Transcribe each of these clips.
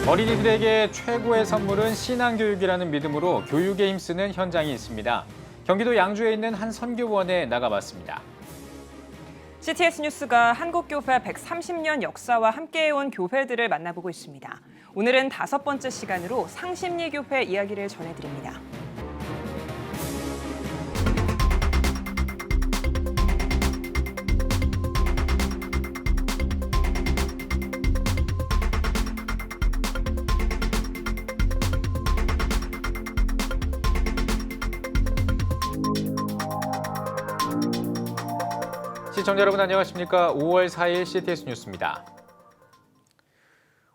어린이들에게 최고의 선물은 신앙교육이라는 믿음으로 교육에 힘쓰는 현장이 있습니다. 경기도 양주에 있는 한 선교원에 나가봤습니다. CTS 뉴스가 한국교회 130년 역사와 함께해온 교회들을 만나보고 있습니다. 오늘은 5번째 시간으로 상심리교회 이야기를 전해드립니다. 시청자 여러분 안녕하십니까? 5월 4일 CTS 뉴스입니다.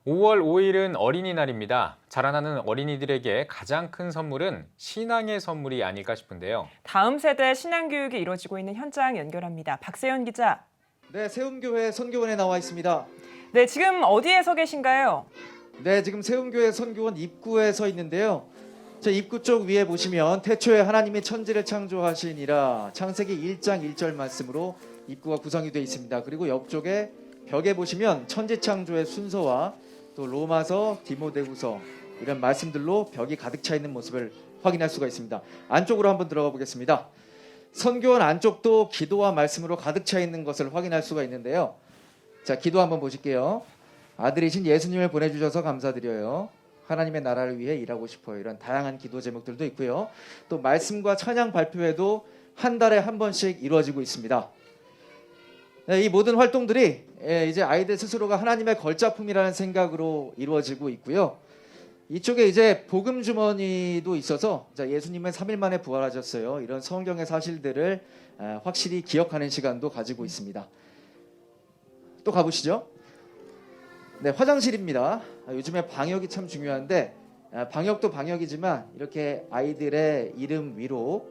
5월 5일은 어린이날입니다. 자라나는 어린이들에게 가장 큰 선물은 신앙의 선물이 아닐까 싶은데요. 다음 세대 신앙교육이 이루어지고 있는 현장 연결합니다. 박세현 기자. 네, 세움교회 선교원에 나와 있습니다. 네, 지금 어디에 서 계신가요? 네, 지금 세움교회 선교원 입구에 서 있는데요. 저 입구 쪽 위에 보시면 태초에 하나님이 천지를 창조하시니라 창세기 1장 1절 말씀으로 입구가 구성이 되어 있습니다. 그리고 옆쪽에 벽에 보시면 천지 창조의 순서와 또 로마서, 디모데후서 이런 말씀들로 벽이 가득 차 있는 모습을 확인할 수가 있습니다. 안쪽으로 한번 들어가 보겠습니다. 선교원 안쪽도 기도와 말씀으로 가득 차 있는 것을 확인할 수가 있는데요. 자, 기도 한번 보실게요. 아들이신 예수님을 보내주셔서 감사드려요. 하나님의 나라를 위해 일하고 싶어요. 이런 다양한 기도 제목들도 있고요. 또 말씀과 찬양 발표회도 한 달에 한 번씩 이루어지고 있습니다. 이 모든 활동들이 이제 아이들 스스로가 하나님의 걸작품이라는 생각으로 이루어지고 있고요. 이쪽에 이제 복음 주머니도 있어서 예수님은 3일 만에 부활하셨어요. 이런 성경의 사실들을 확실히 기억하는 시간도 가지고 있습니다. 또 가보시죠. 네, 화장실입니다. 요즘에 방역이 참 중요한데 방역도 방역이지만 이렇게 아이들의 이름 위로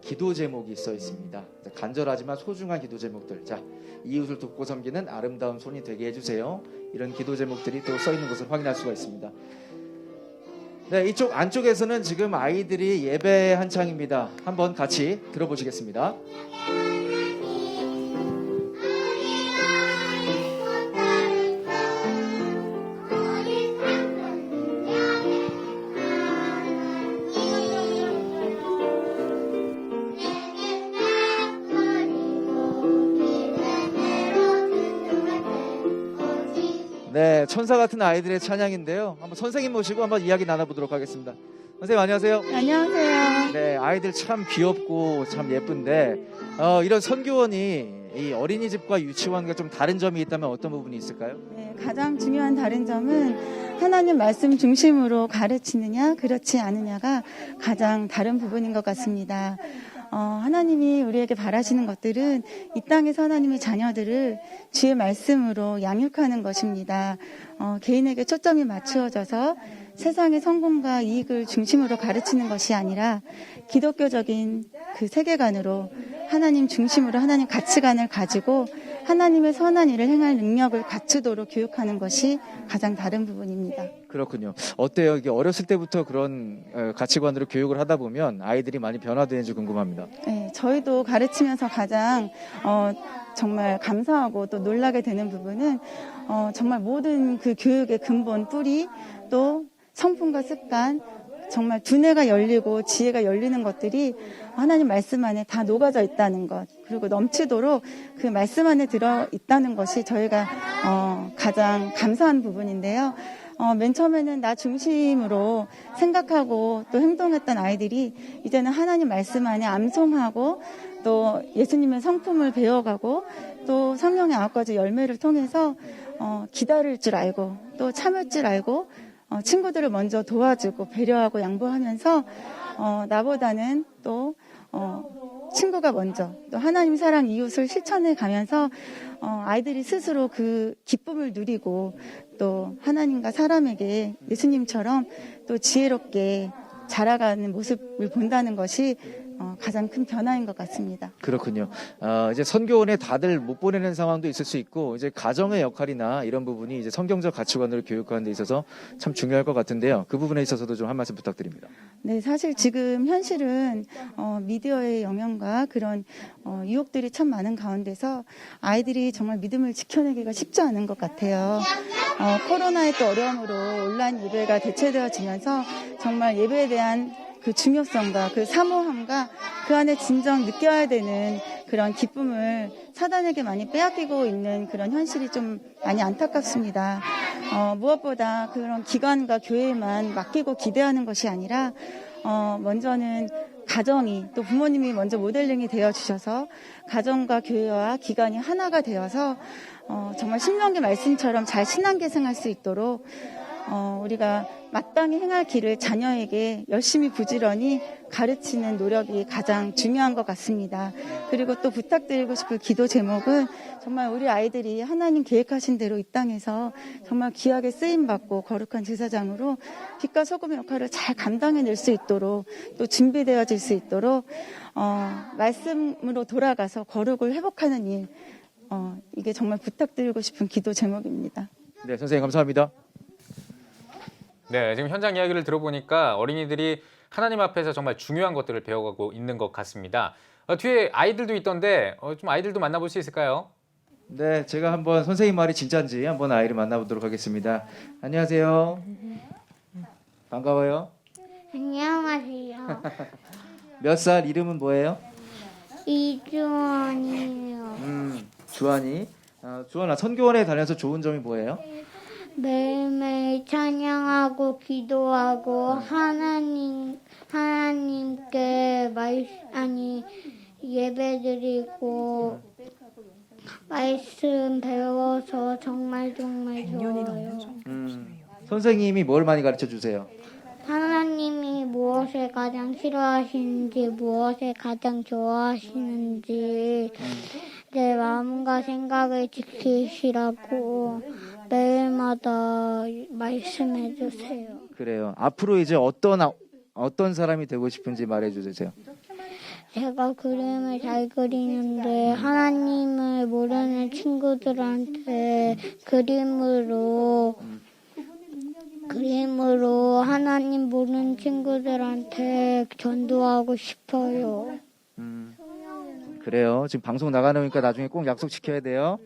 기도 제목이 써 있습니다. 간절하지만 소중한 기도 제목들. 자, 이웃을 돕고 섬기는 아름다운 손이 되게 해주세요. 이런 기도 제목들이 또 써 있는 것을 확인할 수가 있습니다. 네, 이쪽 안쪽에서는 지금 아이들이 예배 한창입니다. 한번 같이 들어보시겠습니다. 네, 천사 같은 아이들의 찬양인데요. 한번 선생님 모시고 한번 이야기 나눠보도록 하겠습니다. 선생님 안녕하세요. 안녕하세요. 네, 아이들 참 귀엽고 참 예쁜데 이런 선교원이 이 어린이집과 유치원과 좀 다른 점이 있다면 어떤 부분이 있을까요? 네, 가장 중요한 다른 점은 하나님 말씀 중심으로 가르치느냐 그렇지 않느냐가 가장 다른 부분인 것 같습니다. 하나님이 우리에게 바라시는 것들은 이 땅에서 하나님의 자녀들을 주의 말씀으로 양육하는 것입니다. 개인에게 초점이 맞추어져서 세상의 성공과 이익을 중심으로 가르치는 것이 아니라 기독교적인 그 세계관으로 하나님 중심으로 하나님 가치관을 가지고 하나님의 선한 일을 행할 능력을 갖추도록 교육하는 것이 가장 다른 부분입니다. 그렇군요. 어때요? 이게 어렸을 때부터 그런 가치관으로 교육을 하다 보면 아이들이 많이 변화되는지 궁금합니다. 네, 저희도 가르치면서 가장 정말 감사하고 또 놀라게 되는 부분은 정말 모든 그 교육의 근본 뿌리 또 성품과 습관 정말 두뇌가 열리고 지혜가 열리는 것들이 하나님 말씀 안에 다 녹아져 있다는 것 그리고 넘치도록 그 말씀 안에 들어 있다는 것이 저희가 가장 감사한 부분인데요. 맨 처음에는 나 중심으로 생각하고 또 행동했던 아이들이 이제는 하나님 말씀 안에 암송하고 또 예수님의 성품을 배워가고 또 성령의 9가지 열매를 통해서 기다릴 줄 알고 또 참을 줄 알고 친구들을 먼저 도와주고 배려하고 양보하면서 나보다는 또 친구가 먼저 또 하나님 사랑 이웃을 실천해 가면서 아이들이 스스로 그 기쁨을 누리고 또 하나님과 사람에게 예수님처럼 또 지혜롭게 자라가는 모습을 본다는 것이 가장 큰 변화인 것 같습니다. 그렇군요. 이제 선교원에 다들 못 보내는 상황도 있을 수 있고 이제 가정의 역할이나 이런 부분이 이제 성경적 가치관을 교육하는 데 있어서 참 중요할 것 같은데요. 그 부분에 있어서도 좀 한 말씀 부탁드립니다. 네, 사실 지금 현실은 미디어의 영향과 그런 유혹들이 참 많은 가운데서 아이들이 정말 믿음을 지켜내기가 쉽지 않은 것 같아요. 코로나의 또 어려움으로 온라인 예배가 대체되어지면서 정말 예배에 대한 그 중요성과 그 사모함과 그 안에 진정 느껴야 되는 그런 기쁨을 사단에게 많이 빼앗기고 있는 그런 현실이 좀 많이 안타깝습니다. 무엇보다 그런 기관과 교회에만 맡기고 기대하는 것이 아니라 먼저는 가정이 또 부모님이 먼저 모델링이 되어 주셔서 가정과 교회와 기관이 하나가 되어서 정말 신명기 말씀처럼 잘 신앙계생할 수 있도록 우리가 마땅히 행할 길을 자녀에게 열심히 부지런히 가르치는 노력이 가장 중요한 것 같습니다. 그리고 또 부탁드리고 싶은 기도 제목은 정말 우리 아이들이 하나님 계획하신 대로 이 땅에서 정말 귀하게 쓰임받고 거룩한 제사장으로 빛과 소금의 역할을 잘 감당해낼 수 있도록 또 준비되어질 수 있도록 말씀으로 돌아가서 거룩을 회복하는 일 이게 정말 부탁드리고 싶은 기도 제목입니다. 네, 선생님 감사합니다. 네, 지금 현장 이야기를 들어보니까 어린이들이 하나님 앞에서 정말 중요한 것들을 배워가고 있는 것 같습니다. 뒤에 아이들도 있던데 좀 아이들도 만나볼 수 있을까요? 네, 제가 한번 선생님 말이 진짜인지 한번 아이를 만나보도록 하겠습니다. 안녕하세요. 반가워요. 안녕하세요. 몇 살? 이름은 뭐예요? 이주원이요. 주환이. 주환아, 선교원에 다녀서 좋은 점이 뭐예요? 매일매일 찬양하고 기도하고 하나님께 예배드리고 말씀 배워서 정말 100년이 좋아요. 넘는 선교사시네요. 선생님이 뭘 많이 가르쳐 주세요? 하나님이 무엇을 가장 싫어하시는지 무엇을 가장 좋아하시는지 내 마음과 생각을 지키시라고 매일마다 말씀해 주세요. 그래요. 앞으로 이제 어떤 사람이 되고 싶은지 말해 주세요. 제가 그림을 잘 그리는데 하나님을 모르는 친구들한테 그림으로 하나님 모르는 친구들한테 전도하고 싶어요. 그래요. 지금 방송 나가놓으니까 나중에 꼭 약속 지켜야 돼요.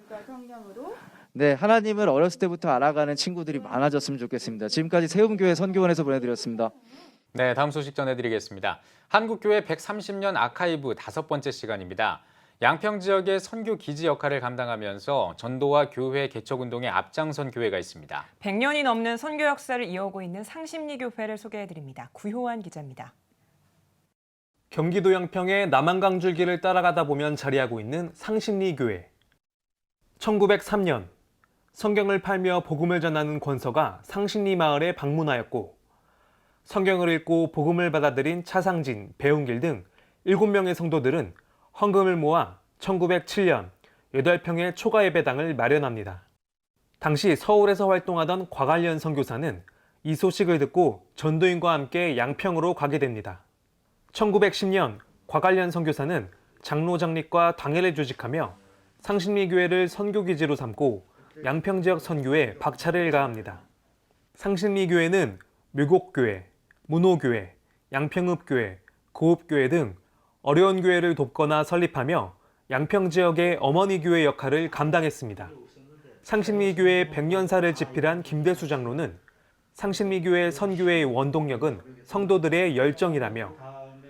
네, 하나님을 어렸을 때부터 알아가는 친구들이 많아졌으면 좋겠습니다. 지금까지 세움교회 선교원에서 보내드렸습니다. 네, 다음 소식 전해드리겠습니다. 한국교회 130년 아카이브 5번째 시간입니다. 양평 지역의 선교 기지 역할을 감당하면서 전도와 교회 개척운동에 앞장선 교회가 있습니다. 100년이 넘는 선교 역사를 이어오고 있는 상심리교회를 소개해드립니다. 구효환 기자입니다. 경기도 양평의 남한강줄기를 따라가다 보면 자리하고 있는 상심리교회. 1903년 성경을 팔며 복음을 전하는 권서가 상심리 마을에 방문하였고 성경을 읽고 복음을 받아들인 차상진, 배운길 등 7명의 성도들은 헌금을 모아 1907년 8평의 초가 예배당을 마련합니다. 당시 서울에서 활동하던 곽알련 선교사는 이 소식을 듣고 전도인과 함께 양평으로 가게 됩니다. 1910년 곽알련 선교사는 장로 장립과 당회를 조직하며 상심리교회를 선교기지로 삼고 양평 지역 선교에 박차를 가합니다. 상심리교회는 묘곡교회, 문호교회, 양평읍교회, 고읍교회 등 어려운 교회를 돕거나 설립하며 양평 지역의 어머니 교회 역할을 감당했습니다. 상심리교회 100년사를 집필한 김대수 장로는 상심리교회 선교회의 원동력은 성도들의 열정이라며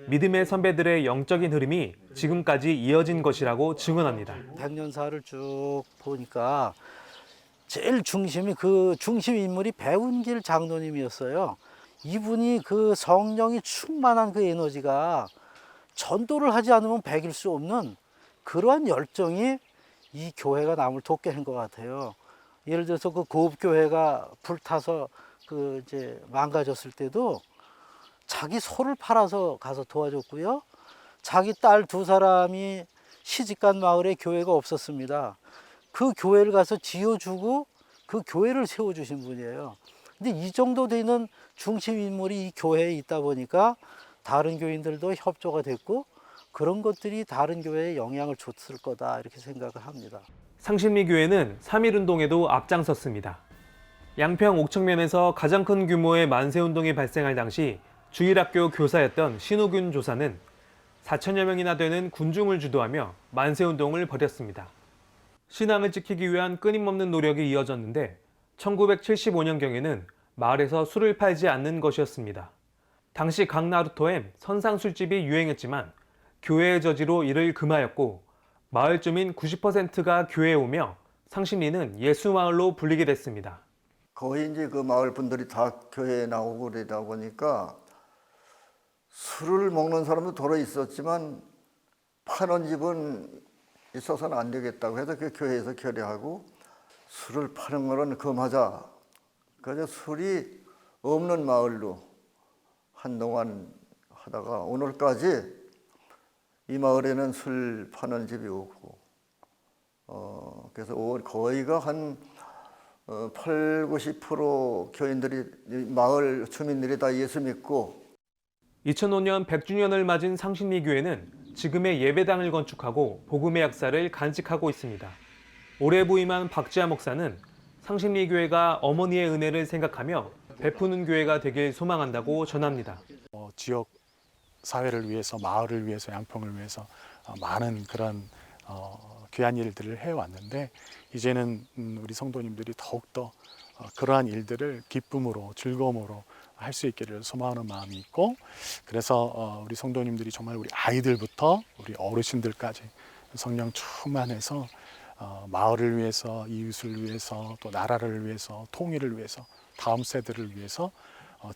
믿음의 선배들의 영적인 흐름이 지금까지 이어진 것이라고 증언합니다. 100년사를 쭉 보니까 제일 그 중심 인물이 배운길 장로님이었어요. 이분이 그 성령이 충만한 그 에너지가 전도를 하지 않으면 배길 수 없는 그러한 열정이 이 교회가 남을 돕게 한 것 같아요. 예를 들어서 그 고읍교회가 불타서 이제 망가졌을 때도 자기 소를 팔아서 가서 도와줬고요. 자기 딸 2사람이 시집간 마을에 교회가 없었습니다. 그 교회를 가서 지어주고 그 교회를 세워주신 분이에요. 근데 이 정도 되는 중심 인물이 이 교회에 있다 보니까 다른 교인들도 협조가 됐고 그런 것들이 다른 교회에 영향을 줬을 거다 이렇게 생각을 합니다. 상심리교회는 3.1운동에도 앞장섰습니다. 양평 옥청면에서 가장 큰 규모의 만세운동이 발생할 당시 주일학교 교사였던 신우균 조사는 4천여 명이나 되는 군중을 주도하며 만세운동을 벌였습니다. 신앙을 지키기 위한 끊임없는 노력이 이어졌는데 1975년경에는 마을에서 술을 팔지 않는 것이었습니다. 당시 강나루터엔 선상술집이 유행했지만 교회의 저지로 이를 금하였고 마을 주민 90%가 교회에 오며 상심리는 예수마을로 불리게 됐습니다. 거의 이제 그 마을 분들이 다 교회에 나오고 그러다 보니까 술을 먹는 사람도 더러 있었지만 파는 집은 있어서는 안 되겠다고 해서 그 교회에서 결의하고 술을 파는 거는 금하자. 그래서 술이 없는 마을로 한동안 하다가 오늘까지 이 마을에는 술 파는 집이 없고 그래서 거의가 한 80~90% 교인들이 마을 주민들이 다 예수 믿고 2005년 100주년을 맞은 상신리교회는 지금의 예배당을 건축하고 복음의 역사를 간직하고 있습니다. 올해 부임한 박지하 목사는 상신리교회가 어머니의 은혜를 생각하며 베푸는 교회가 되길 소망한다고 전합니다. 지역 사회를 위해서, 마을을 위해서, 양평을 위해서 많은 그런 귀한 일들을 해왔는데 이제는 우리 성도님들이 더욱더 그러한 일들을 기쁨으로, 즐거움으로 할 수 있기를 소망하는 마음이 있고, 그래서 우리 성도님들이 정말 우리 아이들부터 우리 어르신들까지 성령 충만해서 마을을 위해서, 이웃을 위해서, 또 나라를 위해서, 통일을 위해서, 다음 세대를 위해서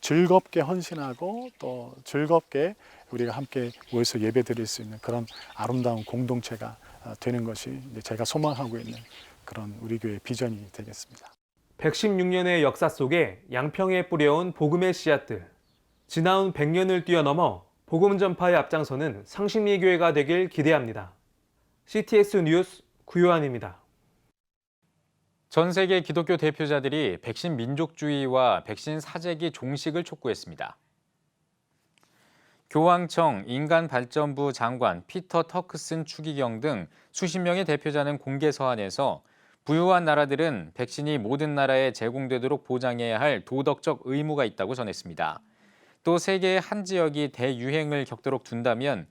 즐겁게 헌신하고 또 즐겁게 우리가 함께 모여서 예배드릴 수 있는 그런 아름다운 공동체가 되는 것이 제가 소망하고 있는 그런 우리 교회의 비전이 되겠습니다. 116년의 역사 속에 양평에 뿌려온 복음의 씨앗들. 지나온 100년을 뛰어넘어 복음 전파의 앞장서는 상신리교회가 되길 기대합니다. CTS 뉴스 구요한입니다. 전 세계 기독교 대표자들이 백신 민족주의와 백신 사재기 종식을 촉구했습니다. 교황청 인간발전부 장관 피터 터크슨 추기경 등 수십 명의 대표자는 공개 서한에서 부유한 나라들은 백신이 모든 나라에 제공되도록 보장해야 할 도덕적 의무가 있다고 전했습니다. 또 세계의 한 지역이 대유행을 겪도록 둔다면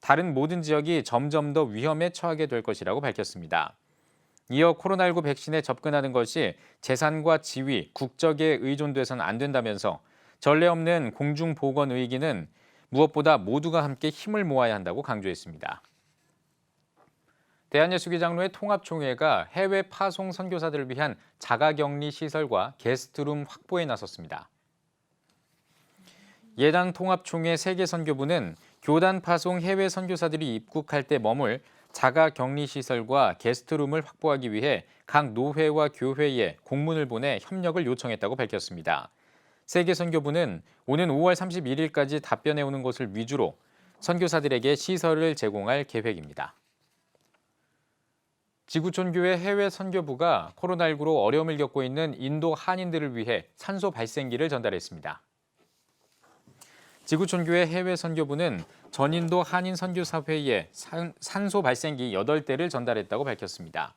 다른 모든 지역이 점점 더 위험에 처하게 될 것이라고 밝혔습니다. 이어 코로나19 백신에 접근하는 것이 재산과 지위, 국적에 의존돼서는 안 된다면서 전례 없는 공중보건의기는 무엇보다 모두가 함께 힘을 모아야 한다고 강조했습니다. 대한예수기장로회 통합총회가 해외 파송 선교사들을 위한 자가격리 시설과 게스트룸 확보에 나섰습니다. 예당 통합총회 세계선교부는 교단 파송 해외 선교사들이 입국할 때 머물 자가격리 시설과 게스트룸을 확보하기 위해 각 노회와 교회에 공문을 보내 협력을 요청했다고 밝혔습니다. 세계선교부는 오는 5월 31일까지 답변해오는 것을 위주로 선교사들에게 시설을 제공할 계획입니다. 지구촌교회 해외 선교부가 코로나19로 어려움을 겪고 있는 인도 한인들을 위해 산소 발생기를 전달했습니다. 지구촌교회 해외 선교부는 전인도 한인 선교사회에 산소 발생기 8대를 전달했다고 밝혔습니다.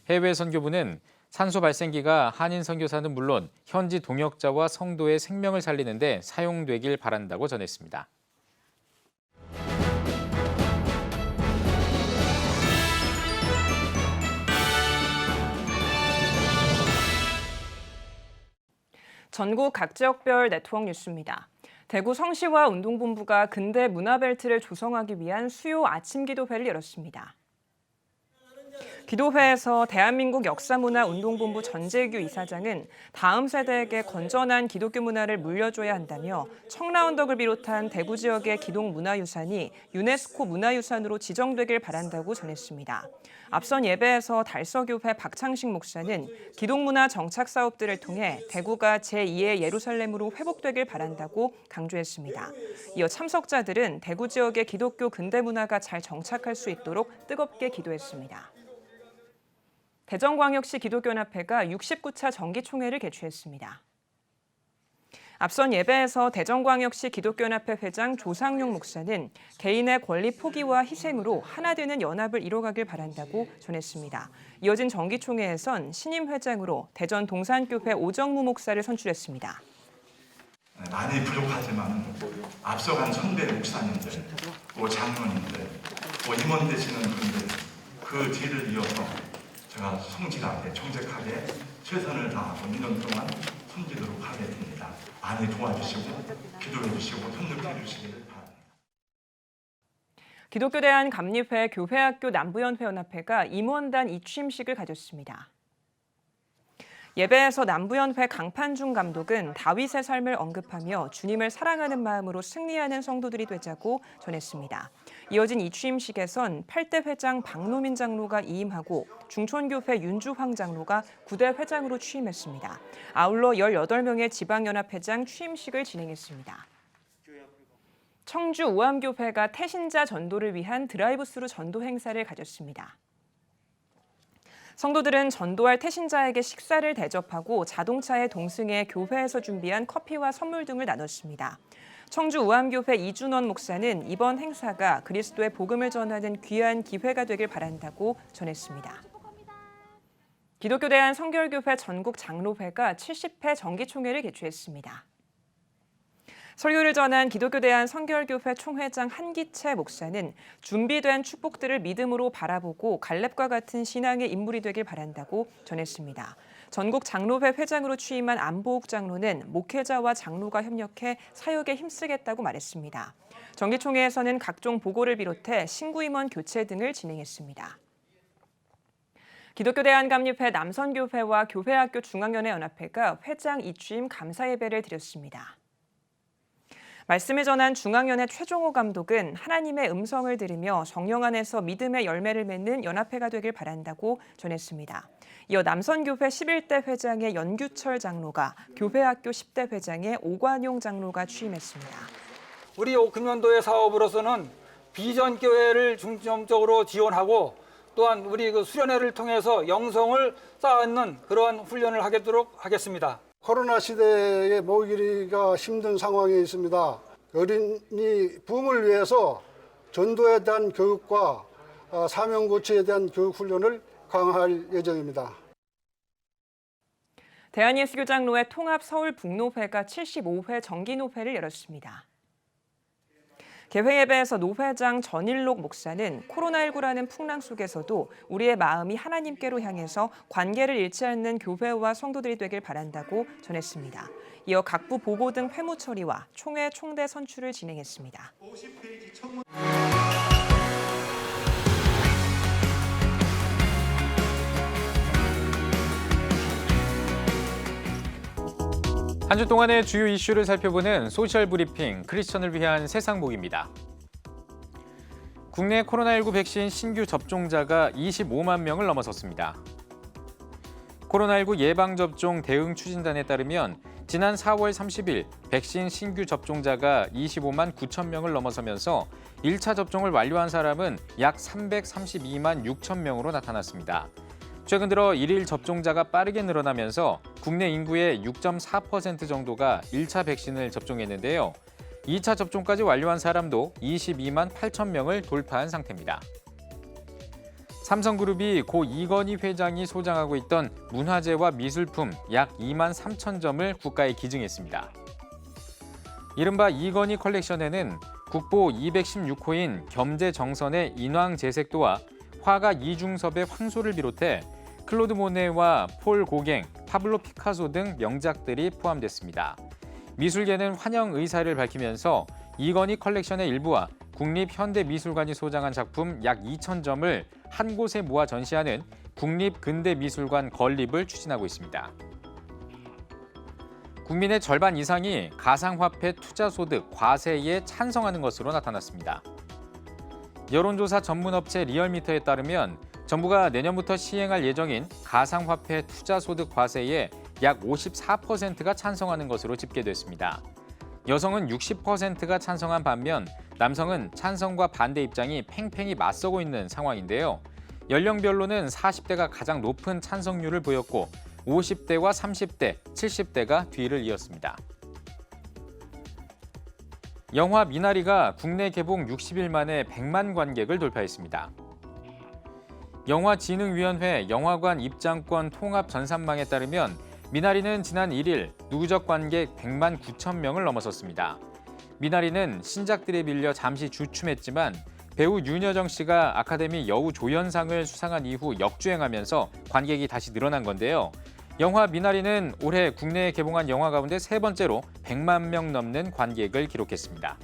해외 선교부는 산소 발생기가 한인 선교사는 물론 현지 동역자와 성도의 생명을 살리는 데 사용되길 바란다고 전했습니다. 전국 각 지역별 네트워크 뉴스입니다. 대구 성시와 운동본부가 근대 문화벨트를 조성하기 위한 수요 아침 기도회를 열었습니다. 기도회에서 대한민국 역사문화운동본부 전재규 이사장은 다음 세대에게 건전한 기독교 문화를 물려줘야 한다며 청라언덕을 비롯한 대구 지역의 기독문화유산이 유네스코 문화유산으로 지정되길 바란다고 전했습니다. 앞선 예배에서 달서교회 박창식 목사는 기독문화 정착 사업들을 통해 대구가 제2의 예루살렘으로 회복되길 바란다고 강조했습니다. 이어 참석자들은 대구 지역의 기독교 근대 문화가 잘 정착할 수 있도록 뜨겁게 기도했습니다. 대전광역시 기독교연합회가 69차 정기총회를 개최했습니다. 앞선 예배에서 대전광역시 기독교연합회 회장 조상용 목사는 개인의 권리 포기와 희생으로 하나 되는 연합을 이뤄가길 바란다고 전했습니다. 이어진 정기총회에선 신임 회장으로 대전 동산교회 오정무 목사를 선출했습니다. 많이 부족하지만 앞서간 선배 목사님들, 또 장로님들, 또 임원 되시는 분들 그 뒤를 이어서 제가 성실하게 정직하게 최선을 다하고 2년 동안 섬기도록 하겠습니다. 많이 도와주시고 기도해 주시고 협력해 주시기를 바랍니다. 기독교대한 감리회 교회학교 남부연회연합회가 임원단 이취임식을 가졌습니다. 예배에서 남부연회 강판중 감독은 다윗의 삶을 언급하며 주님을 사랑하는 마음으로 승리하는 성도들이 되자고 전했습니다. 이어진 이취임식에선 8대 회장 박노민 장로가 이임하고 중촌교회 윤주황 장로가 9대 회장으로 취임했습니다. 아울러 18명의 지방연합회장 취임식을 진행했습니다. 청주 우암교회가 태신자 전도를 위한 드라이브스루 전도 행사를 가졌습니다. 성도들은 전도할 태신자에게 식사를 대접하고 자동차에 동승해 교회에서 준비한 커피와 선물 등을 나눴습니다. 청주 우암교회 이준원 목사는 이번 행사가 그리스도의 복음을 전하는 귀한 기회가 되길 바란다고 전했습니다. 기독교대한 성결교회 전국 장로회가 70회 정기총회를 개최했습니다. 설교를 전한 기독교대한 성결교회 총회장 한기채 목사는 준비된 축복들을 믿음으로 바라보고 갈렙과 같은 신앙의 인물이 되길 바란다고 전했습니다. 전국 장로회 회장으로 취임한 안보욱 장로는 목회자와 장로가 협력해 사역에 힘쓰겠다고 말했습니다. 정기총회에서는 각종 보고를 비롯해 신구임원 교체 등을 진행했습니다. 기독교대한감리회 남선교회와 교회학교 중앙연회연합회가 회장 이취임 감사예배를 드렸습니다. 말씀을 전한 중앙연회 최종호 감독은 하나님의 음성을 들으며 정령 안에서 믿음의 열매를 맺는 연합회가 되길 바란다고 전했습니다. 이어 남선교회 11대 회장의 연규철 장로가 교회학교 10대 회장의 오관용 장로가 취임했습니다. 우리 금연도의 사업으로서는 비전교회를 중점적으로 지원하고 또한 우리 수련회를 통해서 영성을 쌓는 그러한 훈련을 하도록 하겠습니다. 코로나 시대에 모이기가 힘든 상황에 있습니다. 어린이 붐을 위해서 전도에 대한 교육과 사명고취에 대한 교육 훈련을 강화할 예정입니다. 대한예수교장로회 통합 서울북노회가 75회 정기노회를 열었습니다. 개회예배에서 노회장 전일록 목사는 코로나19라는 풍랑 속에서도 우리의 마음이 하나님께로 향해서 관계를 잃지 않는 교회와 성도들이 되길 바란다고 전했습니다. 이어 각부 보고 등 회무 처리와 총회 총대 선출을 진행했습니다. 한 주 동안의 주요 이슈를 살펴보는 소셜 브리핑 크리스천을 위한 세상복입니다. 국내 코로나19 백신 신규 접종자가 25만 명을 넘어섰습니다. 코로나19 예방접종 대응 추진단에 따르면 지난 4월 30일 백신 신규 접종자가 25만 9천 명을 넘어서면서 1차 접종을 완료한 사람은 약 332만 6천 명으로 나타났습니다. 최근 들어 일일 접종자가 빠르게 늘어나면서 국내 인구의 6.4% 정도가 1차 백신을 접종했는데요. 2차 접종까지 완료한 사람도 22만 8천 명을 돌파한 상태입니다. 삼성그룹이 고 이건희 회장이 소장하고 있던 문화재와 미술품 약 2만 3천 점을 국가에 기증했습니다. 이른바 이건희 컬렉션에는 국보 216호인 겸재정선의 인왕재색도와 화가 이중섭의 황소를 비롯해 클로드 모네와 폴 고갱, 파블로 피카소 등 명작들이 포함됐습니다. 미술계는 환영 의사를 밝히면서 이건희 컬렉션의 일부와 국립현대미술관이 소장한 작품 약 2,000점을 한 곳에 모아 전시하는 국립근대미술관 건립을 추진하고 있습니다. 국민의 절반 이상이 가상화폐 투자소득 과세에 찬성하는 것으로 나타났습니다. 여론조사 전문업체 리얼미터에 따르면 정부가 내년부터 시행할 예정인 가상화폐 투자소득 과세에 약 54%가 찬성하는 것으로 집계됐습니다. 여성은 60%가 찬성한 반면 남성은 찬성과 반대 입장이 팽팽히 맞서고 있는 상황인데요. 연령별로는 40대가 가장 높은 찬성률을 보였고 50대와 30대, 70대가 뒤를 이었습니다. 영화 미나리가 국내 개봉 60일 만에 100만 관객을 돌파했습니다. 영화진흥위원회 영화관 입장권 통합 전산망에 따르면 미나리는 지난 1일 누적 관객 100만 9천 명을 넘어섰습니다. 미나리는 신작들에 밀려 잠시 주춤했지만 배우 윤여정 씨가 아카데미 여우 조연상을 수상한 이후 역주행하면서 관객이 다시 늘어난 건데요. 영화 미나리는 올해 국내에 개봉한 영화 가운데 세 번째로 100만 명 넘는 관객을 기록했습니다.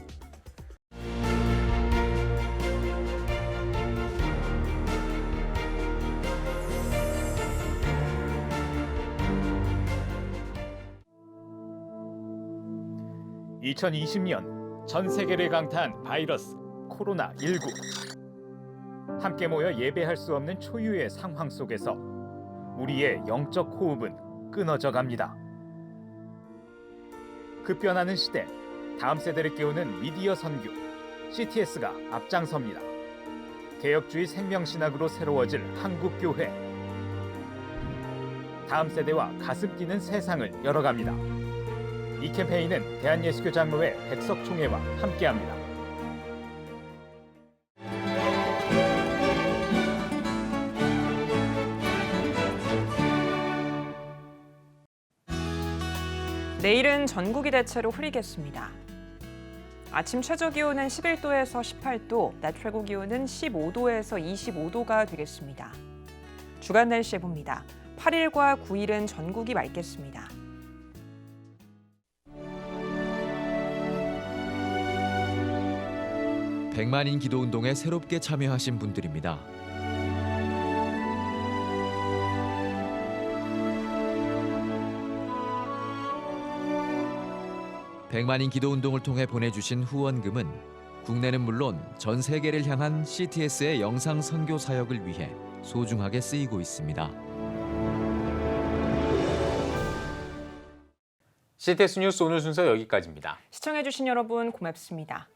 (2020년) 전 세계를 강타한 바이러스 코로나19. 함께 모여 예배할 수 없는 초유의 상황 속에서 우리의 영적 호흡은 끊어져 갑니다. 급변하는 시대, 다음 세대를 깨우는 미디어 선교, CTS가 앞장섭니다. 개혁주의 생명신학으로 새로워질 한국교회. 다음 세대와 가슴 뛰는 세상을 열어갑니다. 이 캠페인은 대한예수교 장로회 백석총회와 함께합니다. 내일은 전국이 대체로 흐리겠습니다. 아침 최저기온은 11도에서 18도, 낮 최고기온은 15도에서 25도가 되겠습니다. 주간 날씨 봅니다. 8일과 9일은 전국이 맑겠습니다. 백만인 기도운동에 새롭게 참여하신 분들입니다. 백만인 기도운동을 통해 보내주신 후원금은 국내는 물론 전 세계를 향한 CTS의 영상 선교 사역을 위해 소중하게 쓰이고 있습니다. CTS 뉴스 오늘 순서 여기까지입니다. 시청해주신 여러분 고맙습니다.